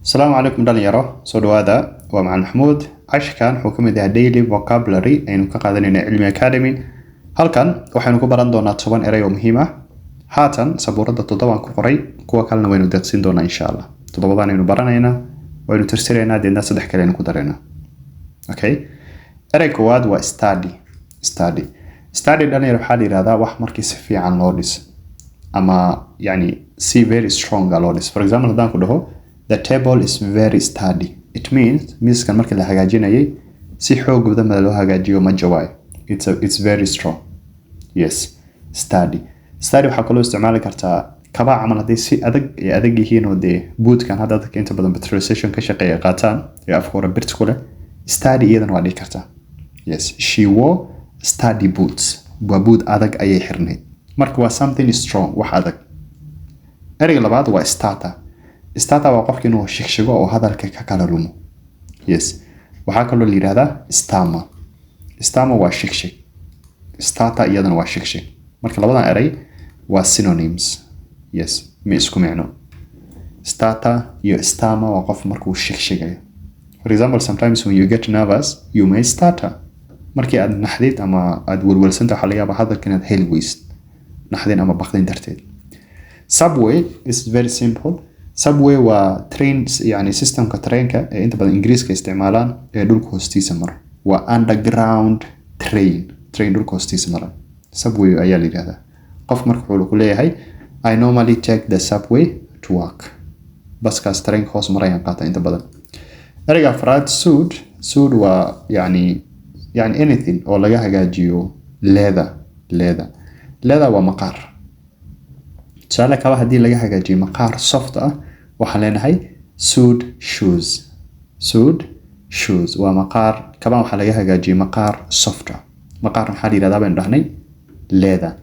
السلام عليكم dhalinyaro soo dhawaada waa macalin Maxamuud cashkan wuxuu ka mid yahay daily vocabulary aynu ka qaadanayna cilmi academy halkan waxaynu ku baran doonaa 10 eray oo muhiim ah haatan sabuurada 7 aan ku qoray kuwa kalena waynu dadsin doonaa insha Allah 7 aynu baranaynaa waynu tirtireynaa deedna 3 kale aynu ku dareynaa okay eray koowaad waa study dhalinyaro waxaa la yiraahdaa wax markii si fiican loo dhis ama yani si very strong loo dhis for example hadaan ku dhaho the table is very sturdy. It means miiskan markii la hagaajinayay si xoog badan loo hagaajiyo ma jawaay. It's very strong. Yes, sturdy. Sturdy waxa kale oo isticmaali kartaa kaba camal hadii si adag yihiin oo de bootkan hadda dadka inta badan petrolization ka shaqeeya qaataan ee afkoora birta kule sturdy iyadan waa dhigi kartaa. Yes, she wore sturdy boots. Waa boot adag ayay xirneed. Marka waa something strong wax adag. Erayga labaad waa starter waa qofkii inuu shigshigo oo hadalka ka kala lumo. Yes. Waxaa kaloo la yiraahdaa stammer waa shigshig. Starter iyadana waa shigshig. Marka labadan eray waa synonyms. Yes, ma isku micno. Starter iyo stammer waa qof markuu shigshigayo. For example, sometimes when you get nervous, you may stutter. Markii aad naxdid ama aad walwalsanta waxa laga yaabaa hadalka inaad heli weysid. Naxdin ama baqdin darteed. Subway is very simple. Subway waa trains yani systemka trainka ee inta badan Ingiriiska isticmaalaan ee dhulka hoostiisa mara. Waa underground train dhulka hoostiisa mara. Subway ayaa la yiraahdaa. Qof marka wuxuu ku leeyahay I normally take the subway to work. Baskaas train hoos marayaan qaata inta badan. Erayga afraad suud waa yani anything oo laga hagaajiyo leather waa maqaar. Tusaale kaba hadii laga hagaajiyo maqaar soft ah waxaan leenahay suede shoes waa maqaar kaba waxa laga hagaajiyo maqaar soft ah maqaar waxa la yiraahdaa baan dhahnay leather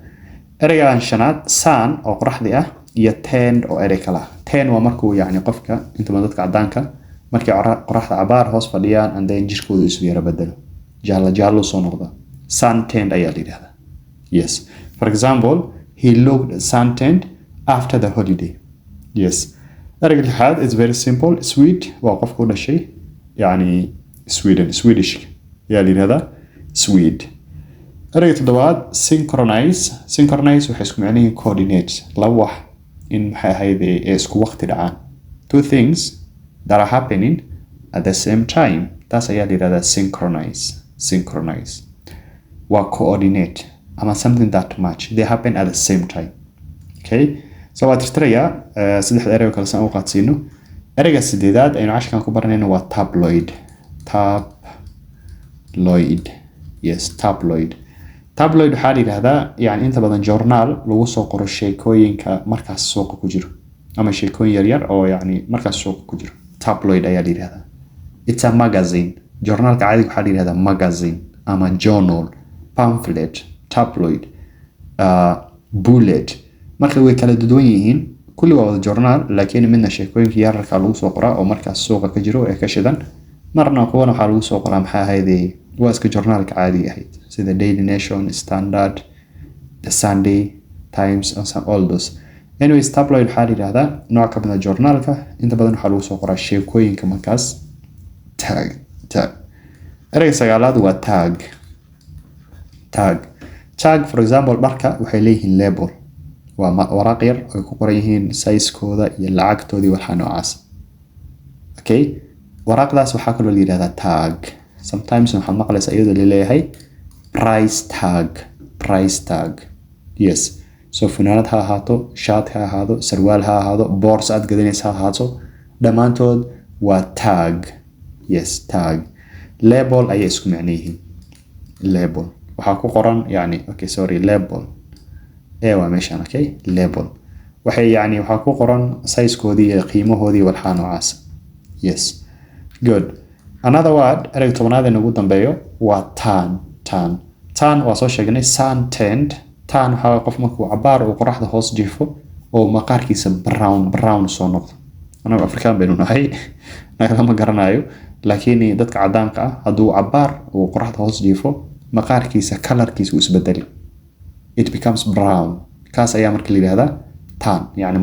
eraygan shanaad sun oo qoraxdi ah iyo tanned oo eray kala tan waa markuu yani qofka inta badan dadka cadaanka markay qoraxda cabaar hoos fadhiyaan and then jirkoodu isu yara bedelo jaallo soo noqda sun tanned ayaa la yiraahdaa. Yes, for example, he looked suntanned after the holiday. Yes. Erayga lixaad is very simple. Sweet waa qofka u dhashay yani Swedish yaa la yiraahdaa Swede. Erayga toddobaad synchronize waxay isku macnaheeyeen coordinate laba wax in maxay ahayd ee isku waqti dhacaan. Two things that are happening at the same time. Taas ayaa la yiraahdaa synchronize. Waa coordinate ama something that much they happen at the same time. Okay, so waa tirtiraya saddex eray oo kala san u qaadsiino. Erayga sideedaad aynu cashkan ku baranayno waa tabloid. Yes, tabloid waxaa la yiraahdaa yani inta badan journal lagu soo qoro sheekooyinka markaas suuqa ku jiro ama sheekooyin yar oo yani markaas suuqa ku jiro. Tabloid ayaa la yiraahdaa. It's a magazine. Journalka caadiga waxaa la yiraahdaa magazine ama journal, pamphlet, tabloid, bullet. Marka way kala duwan yihiin kulli waa wada journal laakiin midna sheekooyinka yararka lagu soo qoraa oo markaas suuqa ka jiro ee ka shidan marna kuwana waxa lagu soo qoraa maxaa ahayd waa iska journalka caadiga ahayd sida Daily Nation, Standard, The Sunday Times and all those. Anyways, tabloid waxaa la yiraahdaa nooc ka mid ah journalka inta badan waxa lagu soo qoraa sheekooyinka markaas tag. Erayga sagaalaad waa tag for example dharka waxay leeyihiin label waa waraaq yar oo ku qoran yihiin size-kooda iyo lacagtoodii waxa noocaas. Okay, waraaqdaas waxaa kaloo la yiraahdaa tag. Sometimes waxaad maqlaysaa iyadoo la leeyahay price tag. Yes, so funaanad ha ahaato, shirt ha ahaado, sarwaal ha ahaado, boorso aad gadanaysa ha ahaato dhammaantood waa tag. Yes, tag. Label ayay isku macnaheeyeen. Label waxaa ku qoran yani label waa meeshan. Okay, label waxay yani waxaa ku qoran size-koodii iyo qiimahoodii waxa noocaas. Yes, good. Another word erayga tobanaad ee ugu dambeeyo waa tan waa soo sheegnay suntanned. Tan waxa qof markuu cabaar oo qoraxda hoos jiifo oo maqaarkiisa brown soo noqdo. Anaga Afrikaan baynu nahay ma garanayo laakiin dadka cadaanka ah haduu cabaar oo qoraxda hoos jiifo maqaarkiisa colorkiisa uu isbedeli. It becomes brown. Kaas ayaa markii la yiraahdaa tan yani